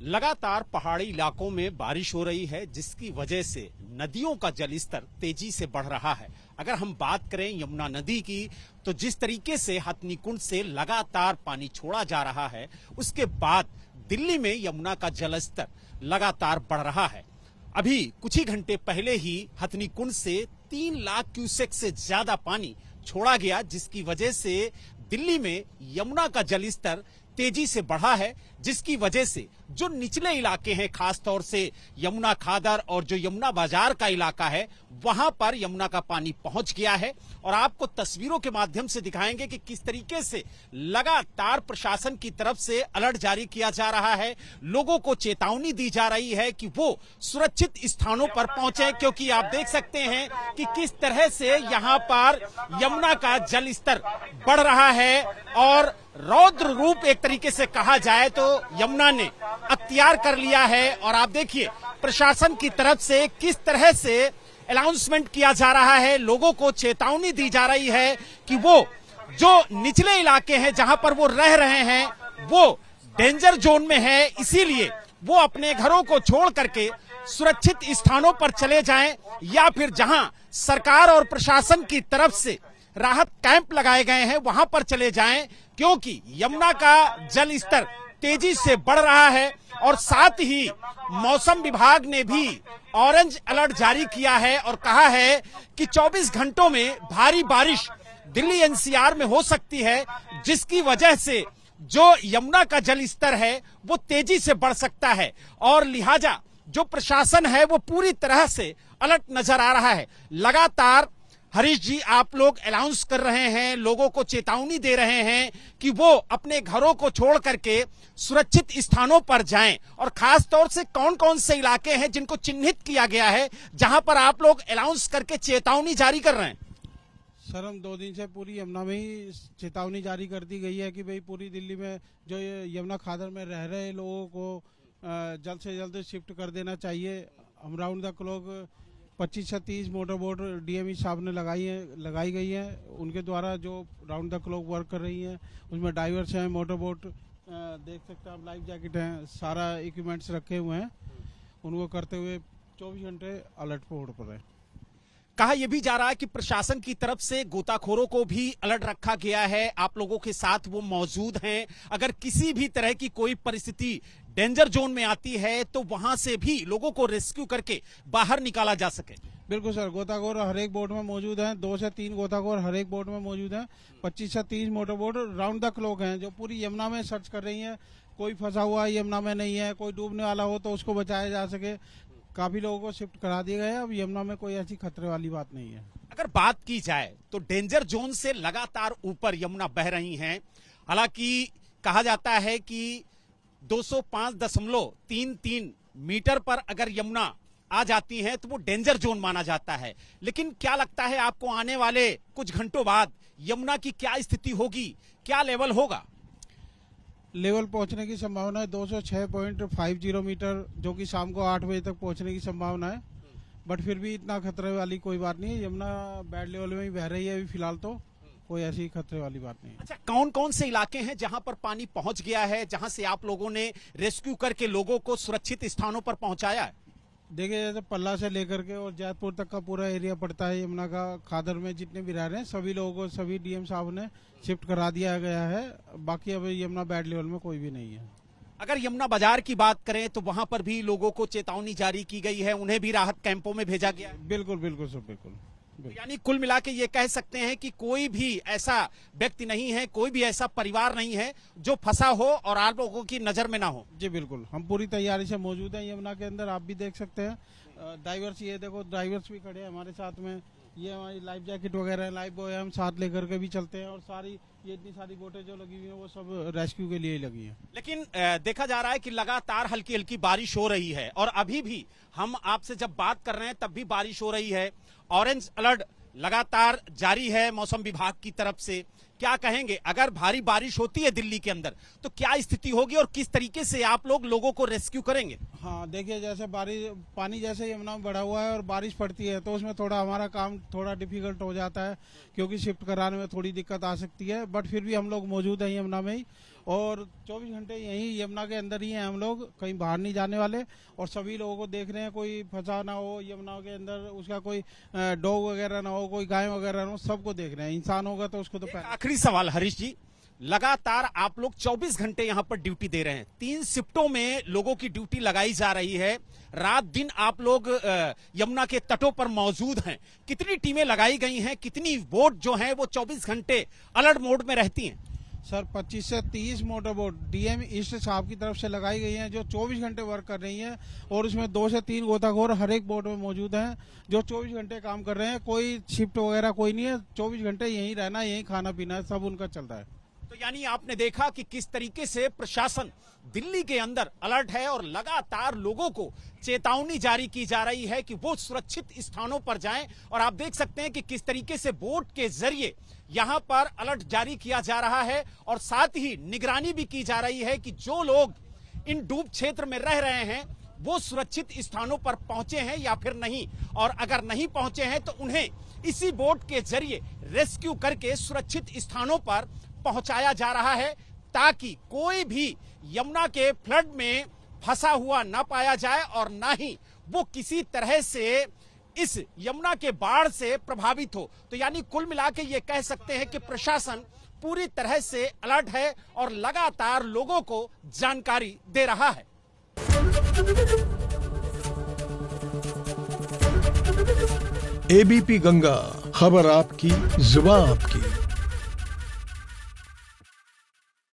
लगातार पहाड़ी इलाकों में बारिश हो रही है, जिसकी वजह से नदियों का जलस्तर तेजी से बढ़ रहा है। अगर हम बात करें यमुना नदी की, तो जिस तरीके से हथनी कुंड से लगातार पानी छोड़ा जा रहा है, उसके बाद दिल्ली में यमुना का जलस्तर लगातार बढ़ रहा है। अभी कुछ ही घंटे पहले ही हथनी कुंड से 3 लाख क्यूसेक से ज्यादा पानी छोड़ा गया, जिसकी वजह से दिल्ली में यमुना का जलस्तर तेजी से बढ़ा है, जिसकी वजह से जो निचले इलाके हैं, खास तौर से यमुना खादर और जो यमुना बाजार का इलाका है, वहां पर यमुना का पानी पहुंच गया है। और आपको तस्वीरों के माध्यम से दिखाएंगे कि किस तरीके से लगातार प्रशासन की तरफ से अलर्ट जारी किया जा रहा है। लोगों को चेतावनी दी जा रही है कि वो सुरक्षित स्थानों पर पहुंचे, क्योंकि आप देख सकते हैं कि किस तरह से यहां पर यमुना का जल स्तर बढ़ रहा है और रौद्र रूप एक तरीके से कहा जाए तो यमुना ने अख्तियार कर लिया है। और आप देखिए प्रशासन की तरफ से किस तरह से अनाउंसमेंट किया जा रहा है, लोगों को चेतावनी दी जा रही है कि वो जो निचले इलाके हैं जहां पर वो रह रहे हैं, वो डेंजर जोन में है, इसीलिए वो अपने घरों को छोड़ करके सुरक्षित स्थानों पर चले जाएं, या फिर जहां सरकार और प्रशासन की तरफ से राहत कैंप लगाए गए हैं वहां पर चले जाएं, क्योंकि यमुना का जल स्तर तेजी से बढ़ रहा है। और साथ ही मौसम विभाग ने भी ऑरेंज अलर्ट जारी किया है और कहा है कि 24 घंटों में भारी बारिश दिल्ली एनसीआर में हो सकती है, जिसकी वजह से जो यमुना का जल स्तर है वो तेजी से बढ़ सकता है। और लिहाजा जो प्रशासन है वो पूरी तरह से अलर्ट नजर आ रहा है। लगातार हरीश जी, आप लोग अनाउंस कर रहे हैं, लोगों को चेतावनी दे रहे हैं कि वो अपने घरों को छोड़ करके सुरक्षित स्थानों पर जाएं। और खास तौर से कौन कौन से इलाके हैं जिनको चिन्हित किया गया है, जहां पर आप लोग अनाउंस करके चेतावनी जारी कर रहे हैं? सर, हम 2 दिन से पूरी यमुना में ही चेतावनी जारी कर दी गई है कि भाई पूरी दिल्ली में जो यमुना खादर में रह रहे लोगों को जल्द से जल्द शिफ्ट कर देना चाहिए। हम राउंड द क्लॉक 25 से 30 मोटर बोट डीएमई साहब ने लगाई गई है। उनके द्वारा जो राउंड द क्लॉक वर्क कर रही है, उसमें डाइवर्स हैं, मोटर बोट देख सकते हैं आप, लाइफ जैकेट हैं, सारा इक्विपमेंट्स रखे हुए हैं। उनको करते हुए 24 घंटे अलर्ट मोड पर है। कहा यह भी जा रहा है कि प्रशासन की तरफ से गोताखोरों को भी अलर्ट रखा गया है, आप लोगों के साथ वो मौजूद हैं। अगर किसी भी तरह की कोई परिस्थिति डेंजर जोन में आती है तो वहां से भी लोगों को रेस्क्यू करके बाहर निकाला जा सके। बिल्कुल सर, गोताखोर हर एक बोट में मौजूद हैं। 2 से 3 गोताखोर हर एक बोट में मौजूद हैं। 25 से 30 motor boat round the clock हैं, जो पूरी यमुना में सर्च कर रही हैं। कोई फंसा हुआ यमुना में नहीं है, कोई डूबने वाला हो तो उसको बचाया जा सके। काफी लोगों को शिफ्ट करा दिया गया है। अब यमुना में कोई ऐसी खतरे वाली बात नहीं है। अगर बात की जाए तो डेंजर जोन से लगातार ऊपर यमुना बह रही हैं। हालांकि कहा जाता है कि 205.33 मीटर पर अगर यमुना आ जाती है तो वो डेंजर जोन माना जाता है। लेकिन क्या लगता है आपको, आने वाले कुछ घंटों बाद यमुना की क्या स्थिति होगी, क्या लेवल होगा? लेवल पहुंचने की संभावना है 206.50 मीटर, जो कि शाम को 8 बजे तक पहुंचने की संभावना है। बट फिर भी इतना खतरे वाली कोई बात नहीं है। यमुना बैड लेवल में ही बह रही है अभी फिलहाल, तो कोई ऐसी खतरे वाली बात नहीं है। अच्छा, कौन कौन से इलाके हैं जहां पर पानी पहुंच गया है, जहां से आप लोगों ने रेस्क्यू करके लोगों को सुरक्षित स्थानों पर पहुंचाया है? देखिए, जैसे पल्ला से लेकर के और जैतपुर तक का पूरा एरिया पड़ता है यमुना का। खादर में जितने भी रह रहे हैं सभी लोगों को, सभी डीएम साहब ने शिफ्ट करा दिया गया है। बाकी अब यमुना बैड लेवल में कोई भी नहीं है। अगर यमुना बाजार की बात करें तो वहां पर भी लोगों को चेतावनी जारी की गई है, उन्हें भी राहत कैंपों में भेजा गया है। बिल्कुल बिल्कुल सर, बिल्कुल। यानी कुल मिला के ये कह सकते हैं कि कोई भी ऐसा व्यक्ति नहीं है, कोई भी ऐसा परिवार नहीं है जो फंसा हो और आप लोगों की नजर में ना हो। जी बिल्कुल, हम पूरी तैयारी से मौजूद हैं यमुना के अंदर। आप भी देख सकते हैं ड्राइवर्स, ये देखो ड्राइवर्स भी खड़े हैं हमारे साथ में। ये हमारी लाइफ जैकेट वगैरह, लाइफ बॉय हम साथ लेकर के भी चलते हैं। और सारी ये इतनी सारी बोटें जो लगी हुई हैं वो सब रेस्क्यू के लिए ही लगी हैं। लेकिन देखा जा रहा है कि लगातार हल्की हल्की बारिश हो रही है, और अभी भी हम आपसे जब बात कर रहे हैं तब भी बारिश हो रही है। ऑरेंज अलर्ट लगातार जारी है मौसम विभाग की तरफ से। क्या कहेंगे, अगर भारी बारिश होती है दिल्ली के अंदर तो क्या स्थिति होगी और किस तरीके से आप लोगों को रेस्क्यू करेंगे? हाँ, देखिए, जैसे पानी जैसे यमुना में बढ़ा हुआ है और बारिश पड़ती है तो उसमें थोड़ा हमारा काम थोड़ा डिफिकल्ट हो जाता है, क्योंकि शिफ्ट कराने में थोड़ी दिक्कत आ सकती है। बट फिर भी हम लोग मौजूद हैं यमुना में ही। और 24 घंटे यहीं यमुना के अंदर ही हैं हम लोग, कहीं बाहर नहीं जाने वाले। और सभी लोगों को देख रहे हैं, कोई फंसा ना हो यमुना के अंदर, उसका कोई डॉग वगैरह ना हो, कोई गाय वगैरह ना हो, सबको देख रहे हैं। इंसान होगा तो उसको तो एक आखिरी सवाल हरीश जी, लगातार आप लोग 24 घंटे यहां पर ड्यूटी दे रहे हैं, 3 शिफ्टों में लोगों की ड्यूटी लगाई जा रही है, रात दिन आप लोग यमुना के तटों पर मौजूद हैं। कितनी टीमें लगाई गई हैं, कितनी बोट जो हैं वो 24 घंटे अलर्ट मोड में रहती हैं? सर 25 से 30 मोटर बोट डीएम ईस्ट साहब की तरफ से लगाई गई हैं, जो 24 घंटे वर्क कर रही हैं। और उसमें 2 से 3 गोताखोर हर एक बोट में मौजूद हैं, जो 24 घंटे काम कर रहे हैं। कोई शिफ्ट वगैरह कोई नहीं है, 24 घंटे यहीं रहना, यहीं खाना पीना है, सब उनका चलता है। तो यानी आपने देखा कि किस तरीके से प्रशासन दिल्ली के अंदर अलर्ट है और लगातार लोगों को चेतावनी जारी की जा रही है कि वो सुरक्षित स्थानों पर जाएं। और आप देख सकते हैं कि किस तरीके से बोट के जरिए यहां पर अलर्ट जारी किया जा रहा है और साथ ही निगरानी भी की जा रही है कि जो लोग इन डूब क्षेत्र में रह रहे हैं वो सुरक्षित स्थानों पर पहुंचे हैं या फिर नहीं, और अगर नहीं पहुंचे हैं तो उन्हें इसी बोट के जरिए रेस्क्यू करके सुरक्षित स्थानों पर पहुंचाया जा रहा है, ताकि कोई भी यमुना के फ्लड में फंसा हुआ ना पाया जाए और ना ही वो किसी तरह से इस यमुना के बाढ़ से प्रभावित हो। तो यानी कुल मिला के ये कह सकते हैं कि प्रशासन पूरी तरह से अलर्ट है और लगातार लोगों को जानकारी दे रहा है। एबीपी गंगा, खबर आपकी, जुबान आपकी।